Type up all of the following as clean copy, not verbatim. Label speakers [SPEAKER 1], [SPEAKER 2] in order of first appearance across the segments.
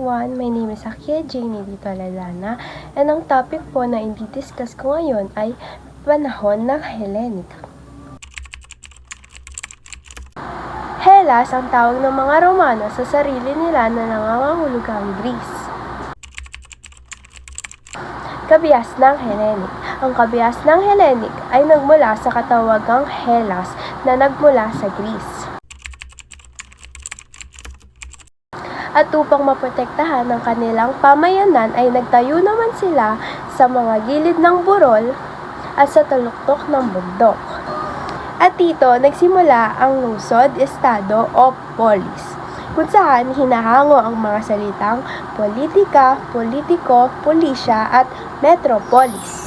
[SPEAKER 1] everyone! My name is Akia Janie Dito Ladana, and ang topic po na i-discuss ko ngayon ay panahon ng Hellenic. Hellas ang tawag ng mga Romano sa sarili nila na nangangahulugang Greece. Kabias ng Hellenic. Ang kabias ng Hellenic ay nagmula sa katawagang Hellas na nagmula sa Greece. At upang maprotektahan ang kanilang pamayanan ay nagtayo naman sila sa mga gilid ng burol at sa taluktok ng bundok. At dito nagsimula ang lungsod, estado o polis, kung saan hinahango ang mga salitang politika, politiko, pulisya at metropolis.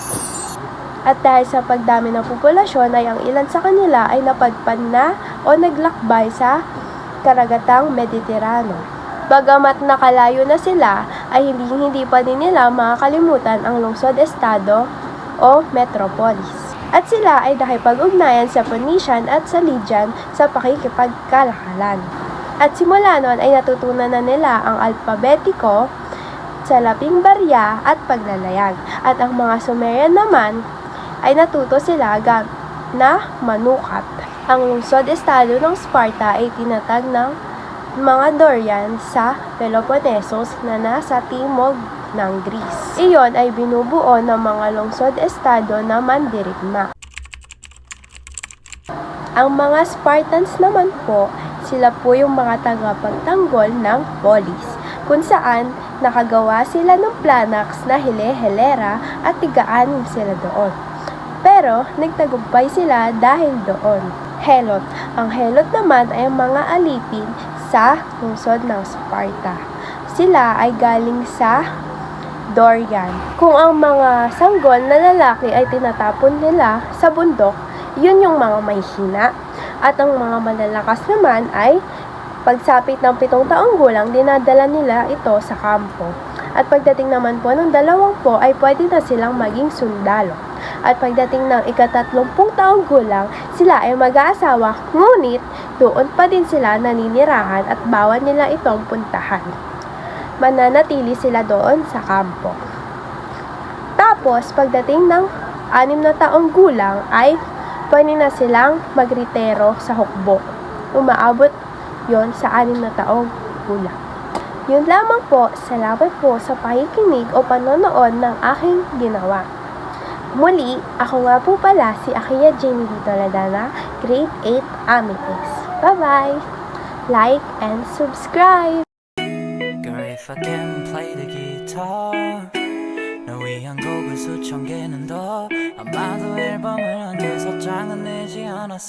[SPEAKER 1] At dahil sa pagdami ng populasyon ay ang ilan sa kanila ay napadpad na o naglakbay sa karagatang Mediterano. Bagamat nakalayo na sila, ay hindi pa din nila makakalimutan ang lungsod, estado o metropolis. At sila ay nakipag-ugnayan sa Phoenician at sa Lydian sa pakikipagkalakalan. At simula noon ay natutunan na nila ang alpabetiko, salaping barya at paglalayag. At ang mga Sumerian naman ay natuto sila na manukat. Ang lungsod, estado ng Sparta ay tinatag ng mga Dorian sa Peloponnesos na nasa timog ng Greece. Iyon ay binubuo ng mga lungsod-estado na mandirigma. Ang mga Spartans naman po, sila po yung mga tagapagtanggol ng polis, kung saan nakagawa sila ng planax na hile-helera at tiga-anim sila doon. Pero nagtagumpay sila dahil doon. Helot. Ang Helot naman ay mga alipin sa lungsod ng Sparta. Sila ay galing sa Dorian. Kung ang mga sanggol na lalaki ay tinatapon nila sa bundok, yun yung mga mahihina. At ang mga malalakas naman ay pagsapit ng 7 taong gulang, dinadala nila ito sa kampo. At pagdating naman po ng 2 po ay pwede na silang maging sundalo. At pagdating ng 30 taong gulang, sila ay mag-aasawa, ngunit doon pa din sila naninirahan at bawal nila itong puntahan. Mananatili sila doon sa kampo. Tapos, pagdating ng 6 na taong gulang ay pwede na silang magritero sa hukbo. Umaabot yon sa 6 na taong gulang. Yun lamang po, salamat po sa pakikinig o panonood ng aking ginawa. Muli, ako nga po pala si Akia Janie Dito Ladana, Grade 8 Amethyst. Bye-bye! Like and subscribe!
[SPEAKER 2] Girl, if I can play the guitar 널 위한 곡을 수천 개는 더 아마도 앨범을 한 6장은 내지 않았어